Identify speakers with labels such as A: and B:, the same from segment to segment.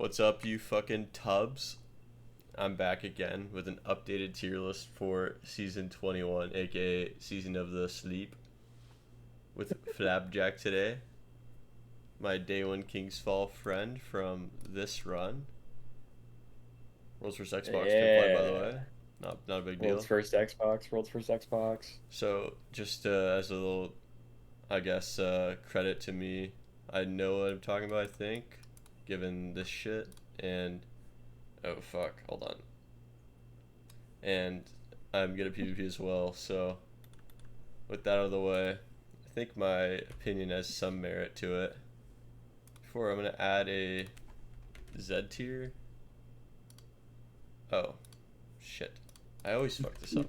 A: What's up, you fucking tubs? I'm back again with an updated tier list for season 21, aka season of the sleep, with Flapjack today, my day one King's Fall friend from this run. World's first Xbox can play, by the way.
B: Yeah.
A: Not a big
B: World's
A: deal.
B: first Xbox. World's first Xbox.
A: So just as a little, I guess, credit to me, I know what I'm talking about. I think, given this shit, and oh fuck, hold on. And I'm good at PvP as well, so with that out of the way, I think my opinion has some merit to it. Before I'm gonna add a Z tier. Oh, shit. I always fuck this up.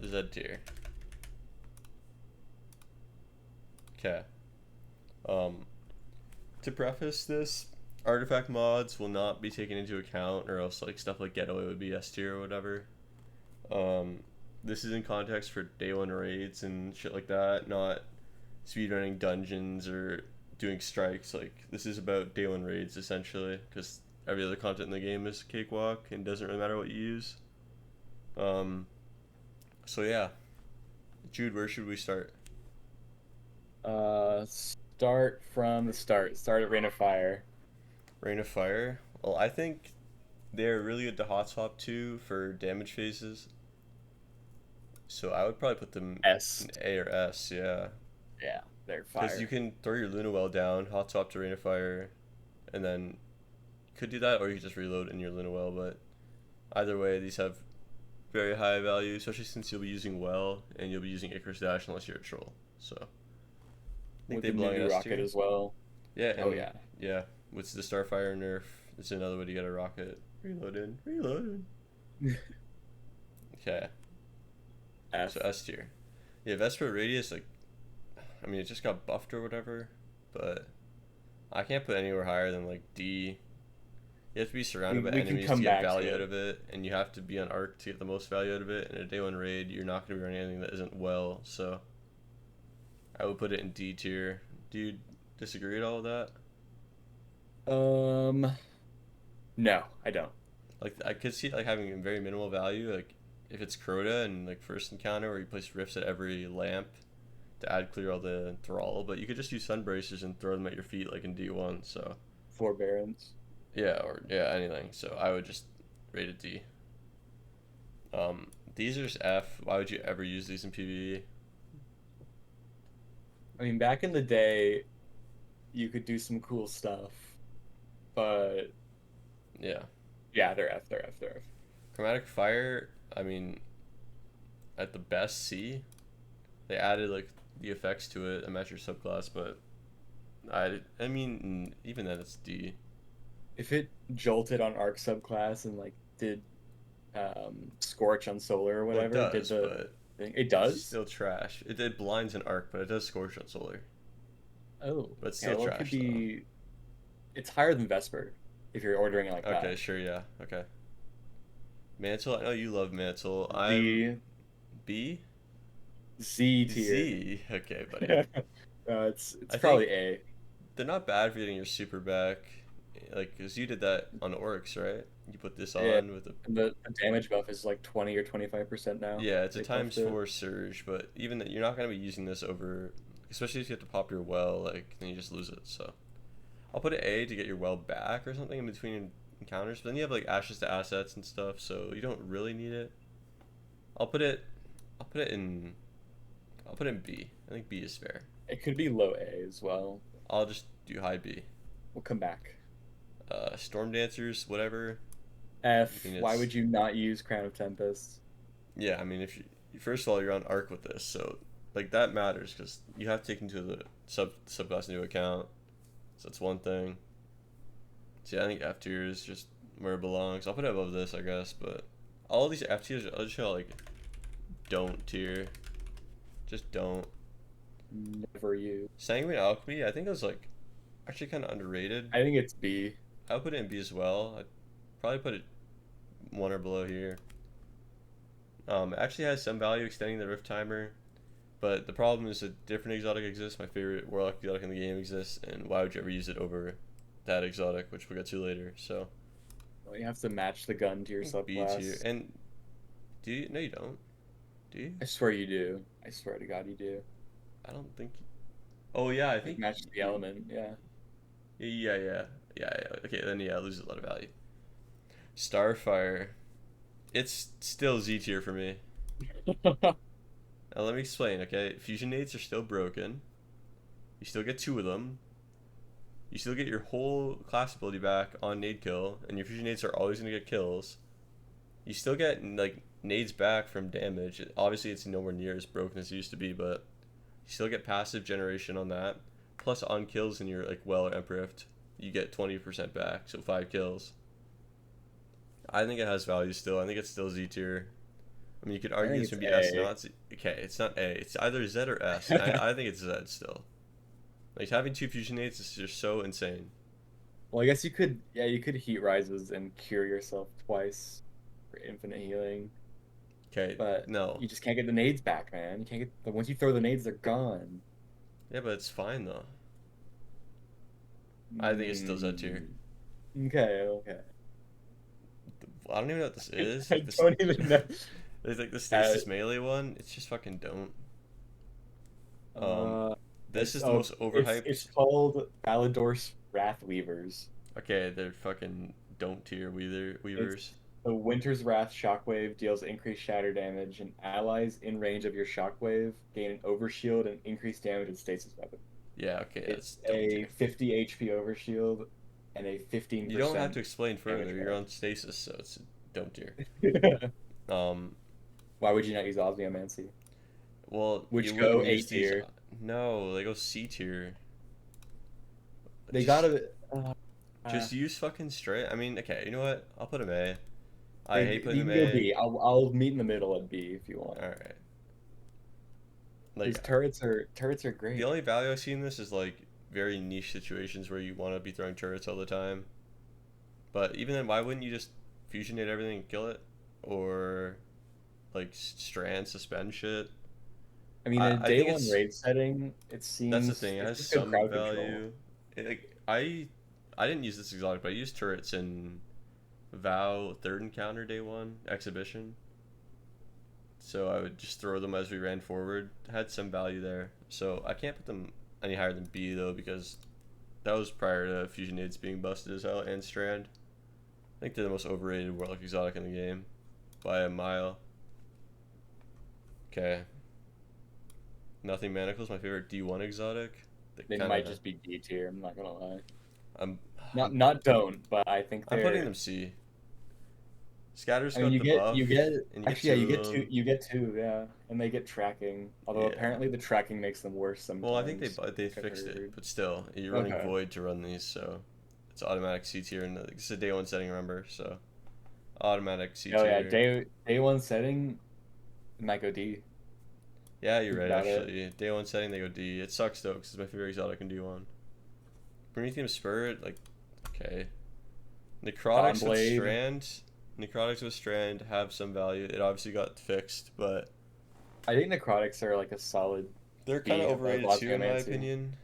A: Z tier. Okay. To preface this, artifact mods will not be taken into account, or else like stuff like Getaway would be S tier or whatever. This is in context for day one raids and shit like that, not speedrunning dungeons or doing strikes. Like, this is about day one raids essentially, because every other content in the game is cakewalk and doesn't really matter what you use. So yeah, Jude, where should we start?
B: Start from the start. Start at Rain of Fire.
A: Rain of Fire. Well, I think they're really good to hot swap to for damage phases. So I would probably put them
B: S.
A: in A or S, yeah.
B: Yeah, they're
A: Because
B: fire.
A: you can throw your Luna Well down, hot swap to Rain of Fire, and then you could do that, or you could just reload in your Luna Well. But either way, these have very high value, especially since you'll be using Well and you'll be using Icarus Dash unless you're a troll. So I think
B: With
A: they
B: the
A: belong in
B: new
A: S
B: rocket
A: tier.
B: as well.
A: Yeah, and
B: Oh yeah.
A: yeah, with the Starfire nerf, it's another way to get a rocket. Reload in. Okay,
B: F.
A: so S tier. Yeah, Vesper Radius, like, I mean, it just got buffed or whatever, but I can't put anywhere higher than like D. You have to be surrounded by
B: We can
A: enemies to
B: come
A: get
B: back to
A: value out
B: it.
A: of it, and you have to be on arc to get the most value out of it. In a day one raid, you're not going to be running anything that isn't well, so I would put it in D tier. Do you disagree at all with that?
B: Um, no, I don't.
A: Like, I could see it, like, having a very minimal value, like if it's Crota and like first encounter where you place rifts at every lamp to add clear all the thrall, but you could just use sunbracers and throw them at your feet like in D1. So
B: Forbearance.
A: yeah, or yeah, anything. So I would just rate it D. These are just F. Why would you ever use these in PvE?
B: I mean, back in the day, you could do some cool stuff, but
A: Yeah,
B: yeah, they're F. They're F. They're F.
A: chromatic fire. I mean, at the best C, they added like the effects to it, a match your subclass, but I mean even then it's D.
B: If it jolted on Arc subclass and like did Scorch on Solar or
A: Well, it
B: whatever, did
A: does,
B: the
A: but
B: thing. It
A: it's
B: does?
A: still trash. It did blinds and arc, but it does scorch on solar.
B: Oh.
A: But it's
B: Yeah,
A: still
B: well, it could
A: trash though.
B: be. It's higher than Vesper if you're ordering it like
A: Okay,
B: that.
A: sure, yeah, okay. Mantle, I know you love Mantle. I'm
B: The
A: B,
B: Z tier.
A: Z. Okay, buddy.
B: It's
A: I think
B: probably A.
A: they're not bad for getting your super back, like because you did that on Oryx, right? You put this
B: Yeah.
A: on with a
B: And the damage buff is like 20 or 25% now.
A: yeah, it's a
B: They buffed it.
A: ×4 surge, but even that you're not gonna be using this over, especially if you have to pop your well, like then you just lose it. So I'll put it A to get your well back or something in between encounters. But then you have like ashes to assets and stuff, so you don't really need it. I'll put it. I'll put it in. I'll put it in B. I think B is fair.
B: It could be low A as well.
A: I'll just do high B.
B: We'll come back.
A: Storm dancers, whatever. I
B: F.
A: mean,
B: Why
A: it's
B: would you not use Crown of Tempest?
A: yeah. I mean, if you first of all you're on arc with this, so like that matters because you have to take into the subclass into account. So that's one thing. So yeah, I think F tier is just where it belongs. I'll put it above this, I guess, but all these F tiers, I'll just feel like don't tier. Just don't.
B: Never use.
A: Sanguine Alchemy, I think it was like actually kind of underrated.
B: I think it's B.
A: I would put it in B as well. I'd probably put it one or below here. It actually has some value extending the Rift Timer, but the problem is a different exotic exists. My favorite Warlock exotic in the game exists, and why would you ever use it over that exotic, which we'll get to later. So
B: Well, you have to match the gun to
A: I
B: your
A: think B tier.
B: subclass.
A: And do you? No, you don't. Do you?
B: I swear you do. I swear to God you do.
A: I don't think. Oh yeah, I
B: Like
A: think.
B: match the element, yeah.
A: Yeah. Okay, then yeah, it loses a lot of value. Starfire, it's still Z tier for me. Now let me explain. Okay, fusion nades are still broken. You still get two of them. You still get your whole class ability back on nade kill, and your fusion nades are always gonna get kills. You still get like nades back from damage. Obviously, it's nowhere near as broken as it used to be, but you still get passive generation on that. Plus, on kills in your like well or Emprift, you get 20% back, so 5 kills. I think it has value still. I think it's still Z tier. I mean, you could
B: I
A: argue
B: think
A: it's
B: it's
A: gonna be S,
B: A.
A: not Z. Okay, it's not A. It's either Z or S, and I think it's Z still. Like having two fusion nades is just so insane.
B: Well, I guess you could, yeah, you could heat rises and cure yourself twice for infinite healing,
A: Okay,
B: but
A: no.
B: you just can't get the nades back, man. You can't get once you throw the nades, they're gone.
A: Yeah, but it's fine though. I think it's still Z tier.
B: Mm, okay, okay.
A: I don't even know what this is.
B: I
A: Like this,
B: don't even know.
A: there's like the
B: Uh,
A: stasis melee one. It's just fucking don't. Um,
B: uh,
A: this is the most
B: it's
A: overhyped.
B: called Valador's Wrath Weavers.
A: Okay, they're fucking don't tier
B: It's
A: weavers.
B: the Winter's Wrath Shockwave deals increased shatter damage, and allies in range of your Shockwave gain an overshield and increased damage with stasis weapon.
A: Yeah, okay,
B: It's
A: that's don't
B: a
A: tier.
B: 50 HP overshield and a
A: You don't have
B: 15%
A: to explain
B: damage
A: further. You're
B: bonus.
A: on stasis, so it's don't tier. Um,
B: Why would you not use Osmiomancy?
A: well, you
B: Which go
A: wouldn't
B: A
A: use these.
B: tier.
A: No, they go C tier.
B: They
A: Just
B: gotta.
A: just use fucking straight. I mean, okay, you know what? I'll put them A. I
B: They,
A: hate putting
B: you
A: them
B: can go
A: A.
B: B. I'll meet in the middle at B if you want.
A: All right.
B: These
A: Like
B: turrets are
A: the
B: great.
A: only value I see in this is like very niche situations where you want to be throwing turrets all the time. But even then, why wouldn't you just fusionate everything and kill it, or like strand suspend shit?
B: I mean, in a
A: I
B: day
A: think
B: one
A: it's
B: raid setting, it
A: that's the
B: seems
A: thing. It
B: it's
A: has
B: just good
A: some
B: crowd control.
A: value. Like I didn't use this exotic, but I used turrets in Vow third encounter day one exhibition. So I would just throw them as we ran forward. Had some value there. So I can't put them any higher than B though because that was prior to Fusion Aids being busted as hell and Strand. I think they're the most overrated Warlock exotic in the game by a mile. Okay. Nothing Manacle's my favorite D1 exotic. They
B: They
A: kind
B: might
A: of
B: just be D tier. I'm not gonna lie.
A: I'm
B: Not
A: I'm
B: not don't, but I think
A: I'm putting
B: they're.
A: them C. Scatter's
B: I mean,
A: got the
B: you
A: buff,
B: get
A: and you get
B: actually yeah,
A: two of them.
B: you get two, yeah, and they get tracking. Although
A: Yeah.
B: apparently the tracking makes them worse
A: Well, I think
B: sometimes.
A: they
B: Like I've
A: fixed it,
B: heard.
A: but still, you're running
B: Okay.
A: Void to run these, so it's automatic C tier, and it's a day one setting, remember? So automatic C
B: Oh yeah,
A: tier.
B: day one setting might go D.
A: Yeah, you're
B: Think
A: right.
B: about it.
A: Actually, day one setting they go D. It sucks though, because it's my favorite exotic in D1. Prometheum Spirit, like, okay. Necrotics with
B: Dawnblade.
A: Strand. Necrotics with Strand have some value. It obviously got fixed, but
B: I think necrotics are like a solid
A: they're kind of
B: B above
A: overrated too, in my
B: Osmiomancy.
A: opinion.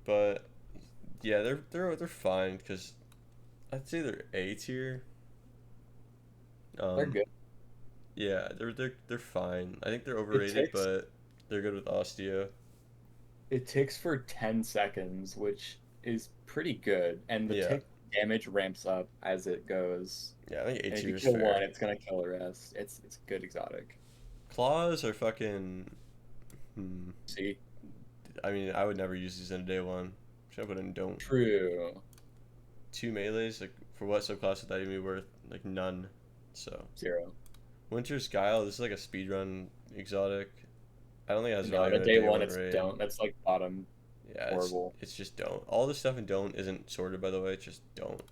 A: But yeah, they're fine because I'd say they're A tier.
B: They're
A: Um,
B: good.
A: yeah, they're fine. I think they're
B: It
A: overrated,
B: ticks
A: but they're good with Osteo.
B: it ticks for 10 seconds, which is pretty good, and the
A: Yeah,
B: tick damage ramps up as it goes.
A: yeah, I think A
B: And if you
A: tier is
B: kill one,
A: fair.
B: it's gonna kill the rest. It's good exotic.
A: Claws are fucking. Hmm.
B: See?
A: I mean, I would never use these in a day one. Should I put in don't.
B: True.
A: Two melees, like for what subclass would that even be worth? Like none. So
B: Zero.
A: Winter's Guile, this is like a speedrun exotic. I don't think it has
B: No,
A: value
B: to
A: in a
B: day
A: day
B: one
A: one
B: it's
A: raid.
B: don't. That's like bottom
A: Yeah,
B: horrible.
A: it's just don't. All the stuff in don't isn't sorted by the way. It's just don't.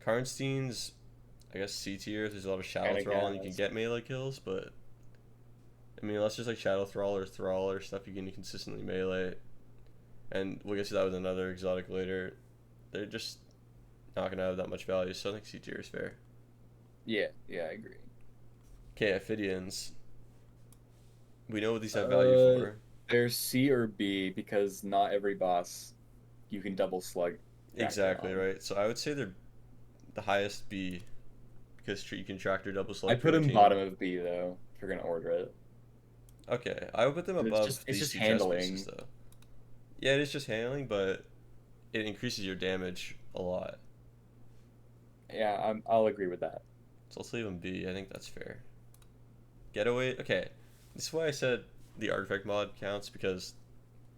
A: Karnstein's, I guess C tier. There's a lot of Shadow
B: Kinda
A: Thrall and you can
B: gas.
A: get melee kills, but I mean unless there's like Shadow Thrall or stuff you can consistently melee. And we'll get to that with another exotic later. They're just not gonna have that much value, so I think C tier is fair.
B: Yeah, yeah, I agree.
A: Okay, Ophidians. We know what these have value
B: Uh,
A: for.
B: there's C or B because not every boss you can double slug.
A: Exactly, right? So I would say they're the highest B because you can tractor double
B: I
A: slug
B: put him
A: 14.
B: bottom of B though, if you're gonna order it.
A: Okay, I would put them above
B: It's
A: these
B: just
A: two chest
B: handling.
A: pieces though. Yeah, it is just handling, but it increases your damage a lot.
B: Yeah, I'll agree with that.
A: So let's leave them B. I think that's fair. Getaway. Okay, this is why I said the artifact mod counts, because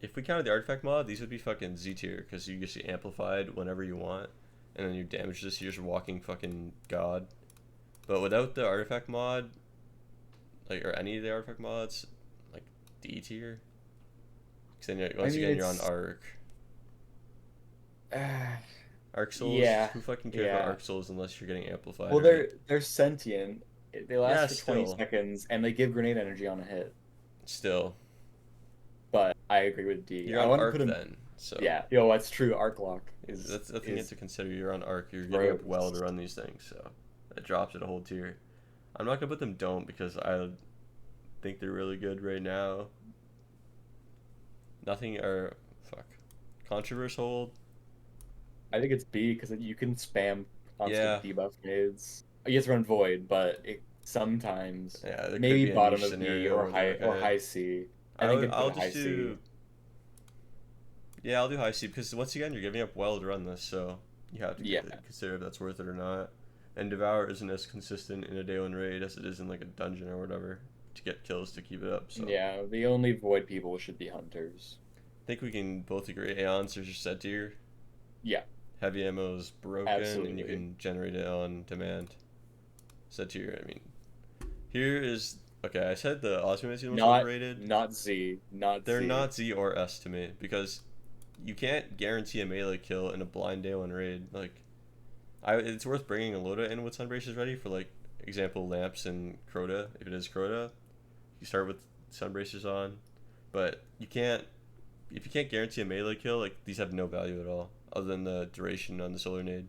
A: if we counted the artifact mod, these would be fucking Z tier because you just get amplified whenever you want, and then your damage just you're just walking fucking god. But without the artifact mod, like or any of the artifact mods, like D tier, because then once again you're on arc. Arc souls.
B: Yeah,
A: Who fucking cares about
B: yeah.
A: arc souls unless you're getting amplified?
B: Well,
A: Right?
B: they're sentient. They last
A: Yeah,
B: for 20
A: still,
B: seconds, and they give grenade energy on a hit.
A: still,
B: But I agree with D.
A: you're
B: I
A: on
B: want to put
A: arc
B: him.
A: then. So
B: Yeah, yo, that's true. Arc lock
A: that's the thing you have
B: is
A: to consider. You're on arc. You're giving up well to
B: gross.
A: run these things, so that drops it a whole tier. I'm not gonna put them don't because I think they're really good right now. Nothing or fuck. Controverse hold.
B: I think it's B because you can spam
A: Yeah.
B: constant debuff grenades. You have to run void, but sometimes
A: Yeah, there could
B: maybe
A: be a niche
B: bottom of B
A: scenario where they're okay.
B: high C. I think I'd put
A: I'll
B: it high
A: just
B: C.
A: do. Yeah, I'll do high C because once again you're giving up well to run this, so you have to
B: Yeah.
A: consider if that's worth it or not. And Devour isn't as consistent in a day one raid as it is in like a dungeon or whatever to get kills to keep it up. So
B: Yeah, the only void people should be hunters.
A: I think we can both agree Aeons are just set tier.
B: Yeah,
A: Heavy ammo is broken and you
B: absolutely.
A: can generate it on demand. Set tier. I mean, here is okay. I said the Osmium is the most overrated.
B: Not Z, not
A: They're
B: Z.
A: not Z or S to me because you can't guarantee a melee kill in a blind day one raid. Like, it's worth bringing a Loda in with sunbracers ready for like example lamps and Crota. If it is Crota, you start with sunbracers on, but you can't if you can't guarantee a melee kill. Like these have no value at all other than the duration on the solar nade.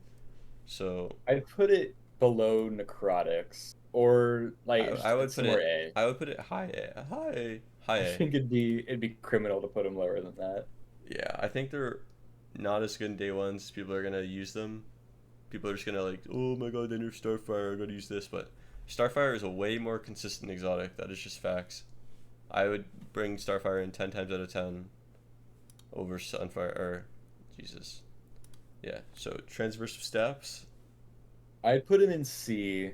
A: So
B: I'd put it below necrotics or like
A: I would put
B: somewhere
A: it
B: A.
A: I would put it high A, high
B: I
A: A.
B: think it'd be criminal to put them lower than that.
A: Yeah, I think they're not as good in day ones. People are gonna use them. People are just gonna like, oh my god, they nerfed Starfire. I'm gonna use this, but Starfire is a way more consistent exotic. That is just facts. I would bring Starfire in 10 times out of 10 over Sunfire or Jesus. Yeah. So transverse steps.
B: I'd put him in C.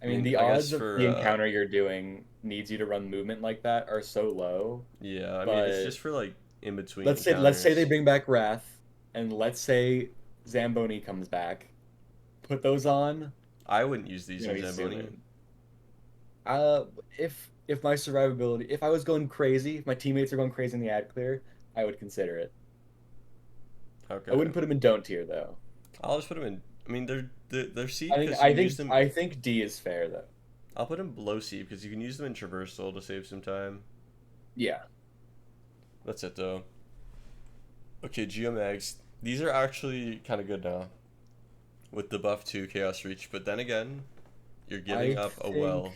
B: I mean, the
A: I
B: odds
A: guess
B: of
A: for
B: the encounter you're doing needs you to run movement like that are so low.
A: yeah, I mean it's
B: But
A: just for like in between
B: let's say they
A: encounters.
B: bring back Wrath, and let's say Zamboni comes back. Put those on.
A: I wouldn't use these
B: You're
A: in
B: gonna be
A: Zamboni.
B: zooming. If my survivability, if I was going crazy, if my teammates are going crazy in the ad clear, I would consider it. I
A: Okay.
B: wouldn't put them in don't tier though.
A: I'll just put them in. I mean they're C because you can use them.
B: I think D is fair though.
A: I'll put them below C because you can use them in traversal to save some time.
B: Yeah.
A: That's it though. Okay, Geomags. These are actually kind of good now with the buff to Chaos Reach, but then again, you're giving
B: I
A: up a
B: think.
A: well.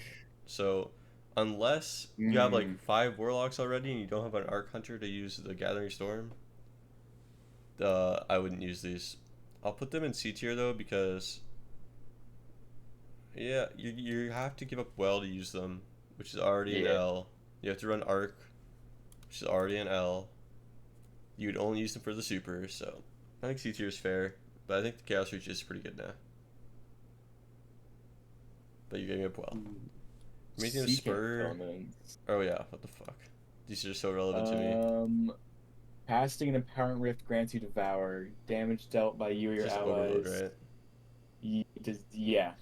A: So, unless you have like
B: Mm,
A: 5 Warlocks already and you don't have an Arc Hunter to use the Gathering Storm, I wouldn't use these. I'll put them in C tier though because, yeah, you have to give up well to use them, which is already an
B: yeah.
A: L. You have to run Arc, which is already an L. You would only use them for the super, so I think C tier is fair, but I think the Chaos Reach is pretty good now. But you're getting up well. Making a
B: Seeking
A: spur.
B: elements.
A: Oh yeah, what the fuck? These are so relevant to me.
B: Casting an apparent rift grants you devour. Damage dealt by you or
A: It's
B: your
A: just overload,
B: allies.
A: right?
B: Yeah.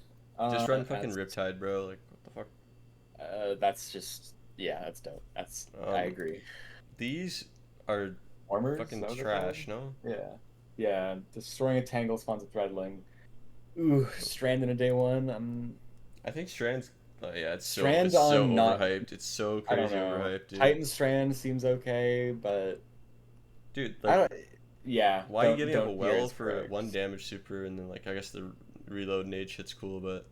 A: Just run fucking
B: That's,
A: Riptide, bro. Like what the fuck?
B: that's just that's dope. I agree.
A: These are
B: Armors? Is
A: fucking
B: that what they're
A: trash,
B: called?
A: no?
B: Yeah. Yeah. Destroying a tangle spawns a threadling. Ooh, Strand in a day one.
A: I think Strand's. Oh yeah,
B: Strand
A: it's so
B: on not.
A: overhyped. It's so
B: I don't
A: crazy
B: know.
A: overhyped, dude.
B: Titan Strand seems okay, but
A: Dude,
B: I
A: like,
B: don't. Yeah.
A: why are you getting up a
B: Don't
A: well
B: here's
A: for one
B: correct.
A: damage super and then like I guess the reload nade shit's cool, but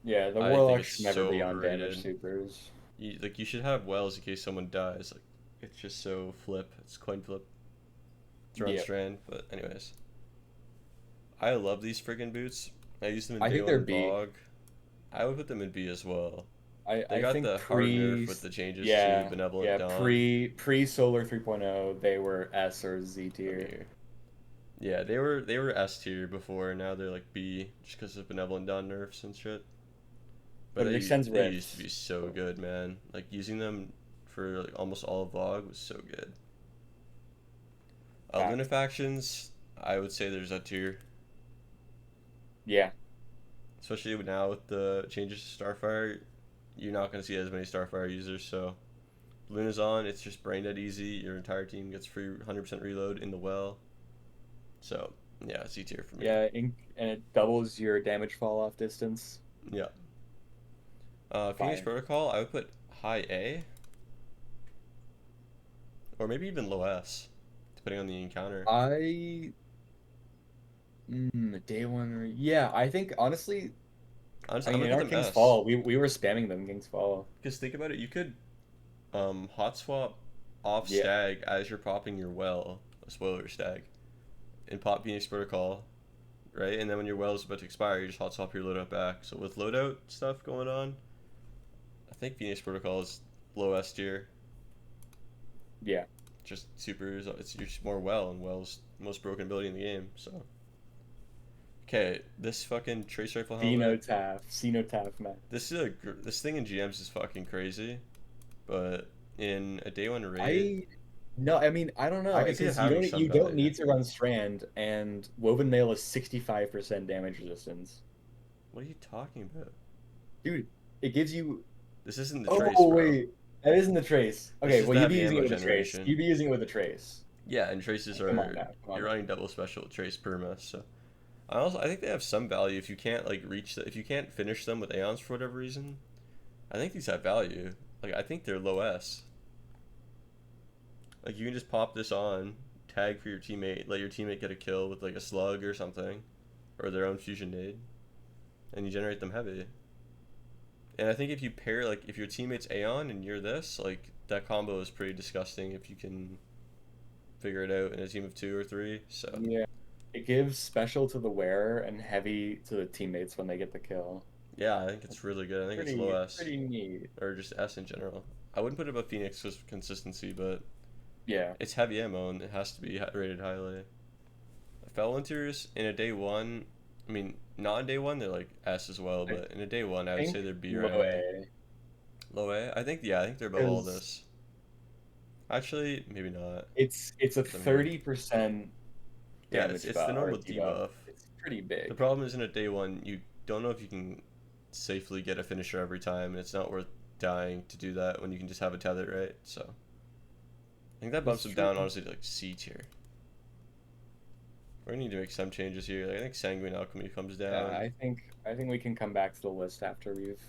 B: Yeah, the
A: I think
B: Warlock
A: it's
B: should never
A: so
B: be on damage
A: overrated.
B: supers.
A: You should have wells in case someone dies. Like it's just so flip. It's coin flip. throw on
B: Yeah,
A: strand. But anyways, I love these friggin' boots. I use them in
B: I
A: day
B: think
A: one
B: they're
A: in
B: B.
A: VOG. I would put them in B as well. They
B: I
A: got
B: think
A: the hard nerf with the changes to
B: yeah,
A: Benevolent
B: yeah,
A: Dawn.
B: pre Solar 3.0, they were S or Z
A: Let me
B: tier.
A: hear. Yeah, they were S tier before. Now they're like B just because of Benevolent Dawn nerfs and shit. But
B: But it extends
A: they used to
B: rifts.
A: be so
B: So,
A: good, man. Like using them for like almost all of VOG was so good.
B: fact.
A: Lunafactions, I would say there's a tier,
B: Yeah,
A: especially now with the changes to Starfire. You're not going to see as many Starfire users, so Luna's on. It's just brain dead easy. Your entire team gets free 100% reload in the well. So yeah, C tier for me.
B: yeah, and it doubles your damage fall off distance.
A: Yeah. Phoenix
B: Fire.
A: Protocol, I would put high A or maybe even low S, depending on the encounter.
B: I day one. Yeah, I think honestly,
A: Honestly,
B: I
A: I'm
B: mean,
A: gonna
B: in
A: put
B: our
A: them
B: King's
A: S
B: Fall, we were spamming them King's Fall.
A: because think about it. You could hot swap off
B: Yeah,
A: stag as you're popping your well, a spoiler stag, and pop Phoenix Protocol, right? And then when your well is about to expire, you just hot swap your loadout back. So with loadout stuff going on, I think Phoenix Protocol is low S tier.
B: yeah.
A: Just super. It's just more well, and well's most broken ability in the game. So okay, this fucking trace rifle helmet.
B: Cenotaph, man.
A: This thing in GMs is fucking crazy, but in a day one raid,
B: I no, I mean I don't
A: I
B: know
A: can see it
B: because
A: having
B: you
A: some
B: don't
A: value.
B: need to run Strand and Woven Mail is 65% damage resistance.
A: What are you talking about?
B: Dude, it gives you.
A: This isn't the trace,
B: Oh
A: bro.
B: wait, that isn't the trace.
A: This
B: Okay,
A: is
B: well
A: the
B: you'd be
A: heavy
B: using it
A: ammo
B: with a trace.
A: generation.
B: You'd be using it with a trace.
A: Yeah, and traces
B: Come on
A: are
B: now, come on
A: you're
B: now.
A: running double special trace perma. So I think they have some value if you can't like reach if you can't finish them with Aeons for whatever reason. I think these have value. Like I think they're low S. Like you can just pop this on, tag for your teammate, let your teammate get a kill with like a slug or something, or their own fusion nade, and you generate them heavy. And I think if you pair like if your teammate's Aeon and you're this, like that combo is pretty disgusting if you can figure it out in a team of two or three. So
B: Yeah, it gives special to the wearer and heavy to the teammates when they get the kill.
A: yeah, I think it's really good. I think it's low S
B: Pretty neat.
A: or just S in general. I wouldn't put it above Phoenix because of consistency, but
B: Yeah.
A: it's heavy ammo and it has to be rated highly. Fell Interiors in a day one, I mean, not in day one, they're like S as well,
B: I
A: but in a day one, I would say
B: think
A: they're B right
B: low
A: now.
B: A.
A: Low A? I think they're above all
B: Because
A: this. Actually, maybe not.
B: it's a
A: Put them here.
B: 30%
A: Yeah,
B: damage
A: it's the
B: buff or
A: normal
B: debuff.
A: debuff.
B: It's pretty
A: The
B: big.
A: problem is in a day one, you don't know if you can safely get a finisher every time, and it's not worth dying to do that when you can just have a tether, right? So I think that
B: It's
A: bumps them
B: true.
A: down honestly to like C tier. We're gonna need to make some changes here. Like, I think Sanguine Alchemy comes
B: Yeah,
A: down.
B: I think we can come back to the list after we've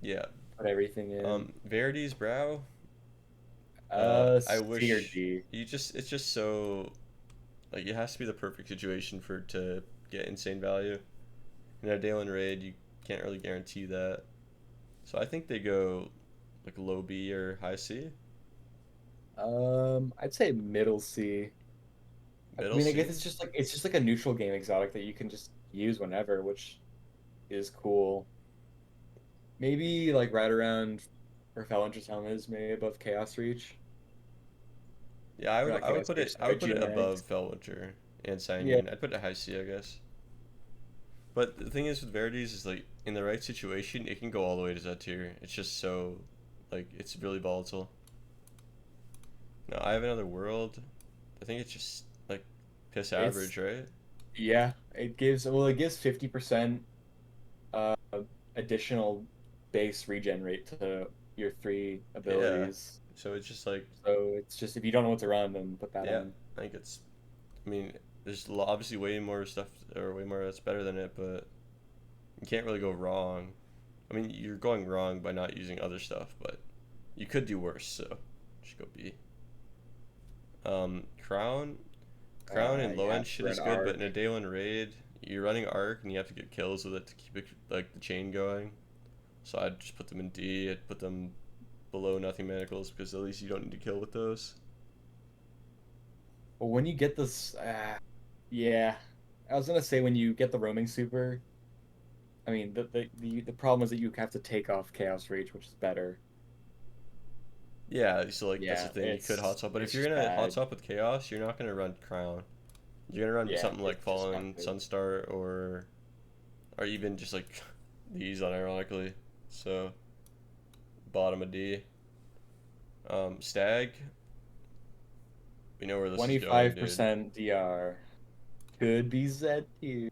A: Yeah.
B: put everything in.
A: Verity's Brow. I
B: C or
A: wish
B: D.
A: it's just so like it has to be the perfect situation for it to get insane value. In a day one raid, you can't really guarantee that. So I think they go like low B or high C.
B: I'd say middle C. I
A: Middle
B: mean, I guess
A: C.
B: it's just like a neutral game exotic that you can just use whenever, which is cool. Maybe like right around where Felon's Helmet is, maybe above Chaos Reach.
A: Yeah,
B: Or not
A: I would
B: Chaos
A: put
B: Reach,
A: it
B: sorry,
A: above
B: GMX.
A: Felwinter and
B: Yeah.
A: Sanguine. I'd put it high C, I guess. But the thing is with Verities is like in the right situation, it can go all the way to Z tier. It's just so like it's really volatile. Now I have another world. I think it's just like piss
B: It's
A: average, right?
B: yeah, it gives 50% uh additional base regen rate to your three
A: Yeah.
B: abilities.
A: So it's just like
B: So it's just if you don't know what to run, then put that
A: yeah.
B: on.
A: I think it's. I mean, there's obviously way more stuff or way more that's better than it, but you can't really go wrong. I mean, you're going wrong by not using other stuff, but you could do worse. So just go B. Crown. Crown and low
B: Yeah,
A: end shit
B: for
A: is
B: an
A: good, but in
B: arc.
A: a day one raid, you're running arc and you have to get kills with it to keep it like the chain going. So I'd just put them in D. I'd put them below nothing manacles because at least you don't need to kill with those.
B: But when you get this, yeah, I was gonna say when you get the roaming super. I mean, the problem is that you have to take off Chaos Reach, which is better.
A: Yeah, so like that's the
B: Yeah,
A: thing. You could hot swap, but if
B: it's
A: you're
B: just
A: gonna hot
B: bad.
A: swap with Chaos, you're not gonna run Crown. You're gonna run
B: Yeah,
A: something like
B: it's just not
A: Fallen,
B: good.
A: Sunstar, or even just like these unironically. So bottom of D. Stag. We know where this is going, dude.
B: 25% DR could be Z tier,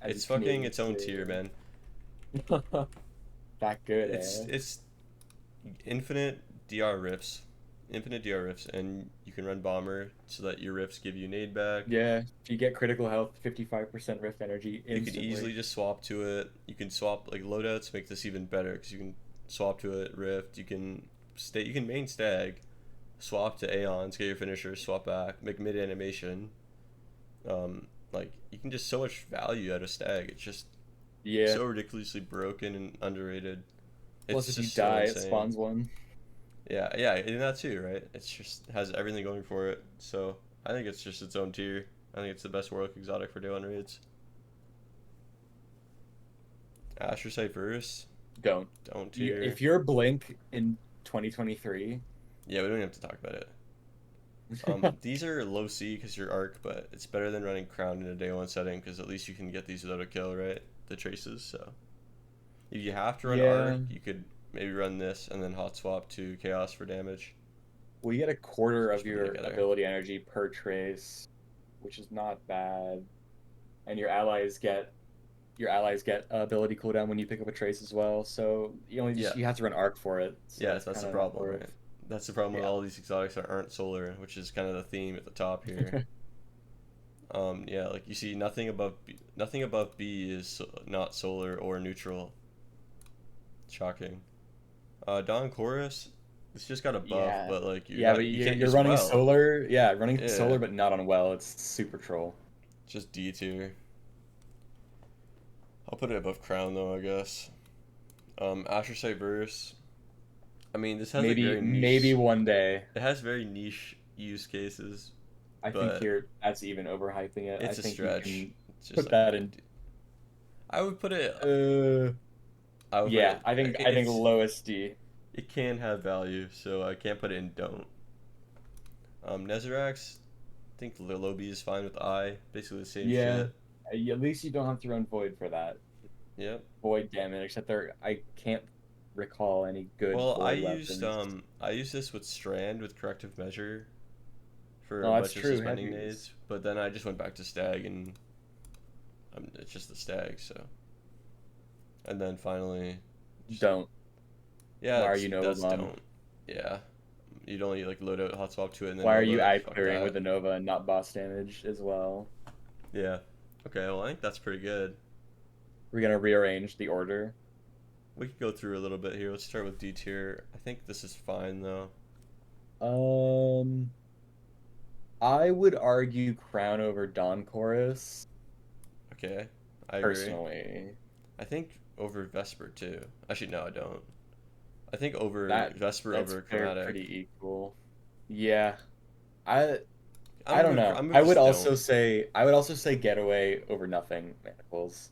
B: as you
A: It's fucking
B: Canadians
A: its own tier,
B: say.
A: man.
B: That good,
A: It's
B: eh?
A: it's infinite DR riffs, infinite DR riffs, and you can run bomber so that your riffs give you nade back.
B: Yeah, if you get critical health, 55% rift energy
A: You can easily
B: instantly.
A: just swap to it. You can swap like loadouts make this even better because you can swap to it rift. You can stay. You can main stag, swap to Aeons, get your finisher, swap back, make mid animation. Like you can just so much value out of stag. It's just
B: Yeah.
A: so ridiculously broken and underrated.
B: Plus,
A: It's
B: if you
A: just so
B: die, it
A: insane.
B: spawns one.
A: Yeah, yeah, and that too, right? It's just has everything going for it. So I think it's just its own tier. I think it's the best Warlock exotic for day one raids. Astrocyte verse,
B: Don't.
A: don't tier.
B: If you're Blink in 2023,
A: Yeah, we don't even have to talk about it. These are low C because you're arc, but it's better than running crown in a day one setting because at least you can get these without a kill, right? The traces. So if you have to run
B: yeah.
A: arc, you could maybe run this and then hot swap to chaos for damage.
B: Well, you get a quarter of
A: Just put it
B: your
A: together.
B: ability energy per trace, which is not bad. And your allies get ability cooldown when you pick up a trace as well. So
A: Yeah,
B: you have to run arc for it. So
A: yeah,
B: it's
A: that's
B: kind
A: the
B: of not
A: problem, right?
B: worth.
A: That's the problem with
B: Yeah.
A: all these exotics that aren't solar, which is kind of the theme at the top here. Yeah, like you see, nothing above B is not solar or neutral. Shocking. Dawn Chorus, it's just got a buff,
B: Yeah.
A: but like
B: Yeah, but
A: you
B: you're
A: can't
B: you're
A: use
B: running
A: well.
B: solar. Yeah, running
A: Yeah,
B: solar, but not on well. It's super troll.
A: just D tier. I'll put it above Crown though, I guess. Astrocyte Verse. I mean, this has like
B: Maybe
A: very
B: maybe
A: niche.
B: one day.
A: It has very niche use cases,
B: I think
A: but
B: that's even overhyping it. I
A: it's a
B: think you
A: stretch.
B: can
A: It's just
B: put
A: like
B: that in.
A: I would put it.
B: Uh,
A: I would put
B: yeah,
A: it.
B: I think lowest D.
A: It can have value, so I can't put it in don't. Nezerax, I think Lilobi is fine with I. Basically the same
B: Yeah,
A: shit.
B: at least you don't have to run void for that.
A: Yep.
B: Void damage, except I can't recall any good
A: Well,
B: void weapons.
A: I used this with Strand with corrective measure for a
B: No, that's
A: bunch of
B: true.
A: suspending
B: Heavies.
A: nades, but then I just went back to Stag and it's just the Stag. So and then finally, just,
B: Don't.
A: yeah,
B: Why are you Nova
A: that's
B: Bomb?
A: don't. Yeah, you'd only like load out hot swap to it and then
B: Why are you
A: Nova.
B: eye
A: Fuck
B: clearing with
A: that.
B: the Nova and not boss damage as well?
A: Yeah. Okay. Well, I think that's pretty good.
B: We're gonna rearrange the order.
A: We could go through a little bit here. Let's start with D tier. I think this is fine though.
B: Um, I would argue Crown over Dawn Chorus
A: Okay, I agree.
B: personally.
A: I think over Vesper too. Actually, no, I don't. I think over
B: That
A: Vesper
B: that's
A: over
B: they're
A: Chromatic.
B: pretty equal. Yeah, I I don't know.
A: I'm moving this don't.
B: I would also say Getaway over Nothing Manacles.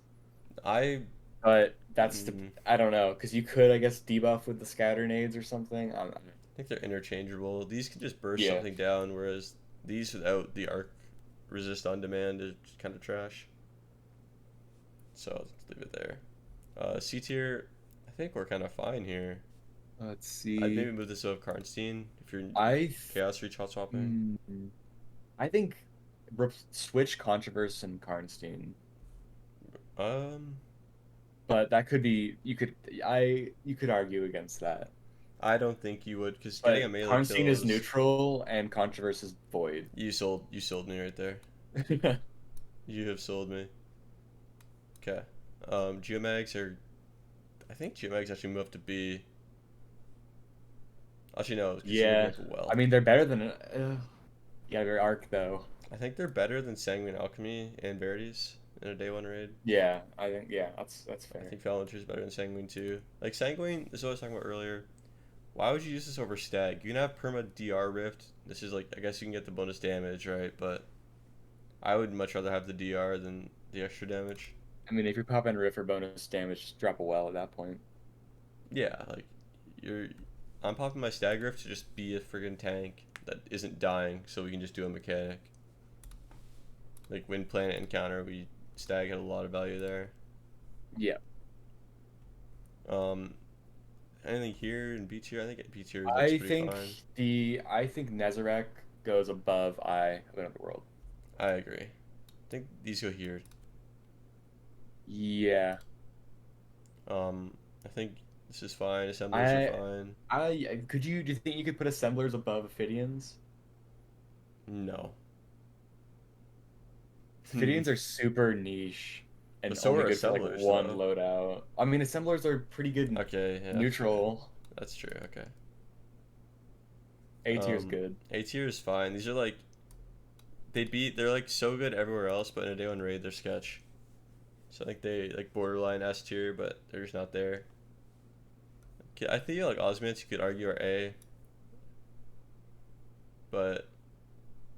A: I
B: But that's the
A: mm,
B: I don't know because you could I guess debuff with the scatter nades or something.
A: think they're interchangeable. These can just burst
B: Yeah,
A: something down, whereas these without the arc resist on demand is kind of trash. So let's leave it there. C tier, I think we're kind of fine here.
B: let's
A: I'd
B: see.
A: maybe move this over Karnstein if you're
B: I th-
A: Chaos Reach hot swapping.
B: hmm, I think switch Controverse and Karnstein,
A: Um,
B: but that could be you could argue against that.
A: I don't think you would, because getting a
B: But
A: melee
B: Karnstein
A: kill
B: is
A: is
B: neutral and Controverse is void.
A: you sold me right there. You have sold me. Okay. Geomags are I think Geomags actually move up to B. Actually no, because you're moving
B: Yeah,
A: up
B: I
A: well.
B: mean they're better than yeah, your arc though.
A: I think they're better than Sanguine Alchemy and Verities in a day one raid.
B: Yeah, I think that's
A: I
B: fair.
A: think Valantir is better than Sanguine too. Like Sanguine, this is what I was talking about earlier. Why would you use this over stag? You can have perma DR rift. This is like, I guess you can get the bonus damage, right? But I would much rather have the DR than the extra damage.
B: I mean, if you're popping riff for bonus damage, just drop a well at that point.
A: Yeah, like you're. I'm popping my stag rift to just be a friggin' tank that isn't dying, so we can just do a mechanic. Like when planet encounter, we stag had a lot of value there.
B: Yeah.
A: Um, anything here in B tier? I think B tier looks
B: I
A: pretty
B: think
A: fine.
B: I think Nezarec goes above Eye of Another World.
A: I agree. I think these go here.
B: Yeah.
A: I think this is fine. Assemblers are
B: I
A: fine.
B: do you think you could put assemblers above Ophidians?
A: No.
B: Ophidians are super niche
A: But
B: and
A: so
B: only
A: are
B: good for like
A: assemblers,
B: one
A: though.
B: loadout. I mean, assemblers are pretty good
A: Okay, yeah,
B: neutral.
A: that's true. Okay.
B: A tier is good.
A: A tier is fine. These are like they're like so good everywhere else, but in a day one raid they're sketch. So I think they like borderline S tier, but they're just not there. Okay, I think like Osmiants you could argue are A, but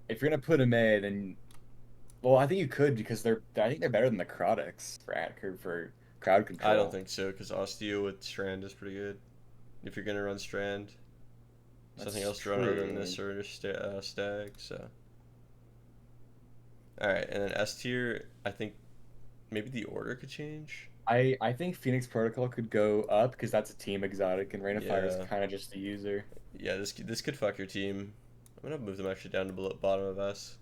B: If you're gonna put them A, then well, I think you could because I think they're better than the Crotics for crowd
A: I don't
B: control.
A: think so because Osteo with Strand is pretty good. If you're gonna run Strand, something
B: That's
A: else to run other than
B: true.
A: this or Stag. So all right, and then S tier, I think maybe the order could change.
B: I think Phoenix Protocol could go up because that's a team exotic, and Rain of Fire is
A: Yeah,
B: kind of just a user.
A: yeah. This could fuck your team. I'm gonna move them actually down to below bottom of S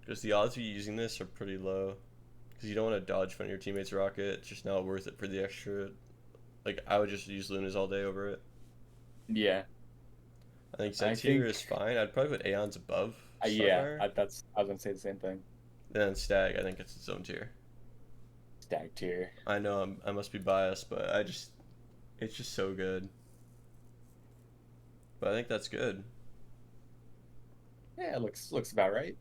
A: because the odds of you using this are pretty low. Because you don't want to dodge fun your teammate's rocket. It's just not worth it for the extra. Like I would just use Lunas all day over it.
B: Yeah,
A: I think Z
B: I
A: tier
B: think
A: is fine. I'd probably put Aeons above
B: yeah,
A: Starfire.
B: I was gonna say the same thing.
A: And then Stag, I think it's its own tier.
B: Stag tier.
A: I know I must be biased, but it's just so good. But I think that's good.
B: Yeah, it looks about right.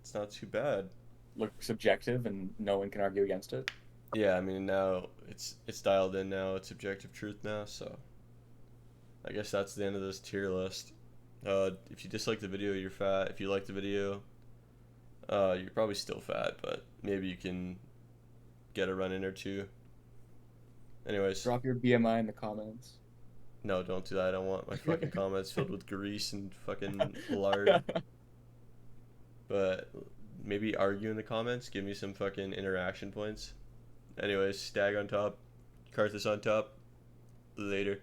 A: It's not too bad.
B: Looks objective, and no one can argue against it.
A: Yeah, I mean now it's dialed in now. It's objective truth now. So I guess that's the end of this tier list. If you dislike the video, you're fat. If you like the video, you're probably still fat, but maybe you can get a run in or two. Anyways,
B: Drop your BMI in the comments.
A: no, don't do that. I don't want my fucking comments filled with grease and fucking lard. But maybe argue in the comments. Give me some fucking interaction points. Anyways, Stag on top, Karthus on top. Later.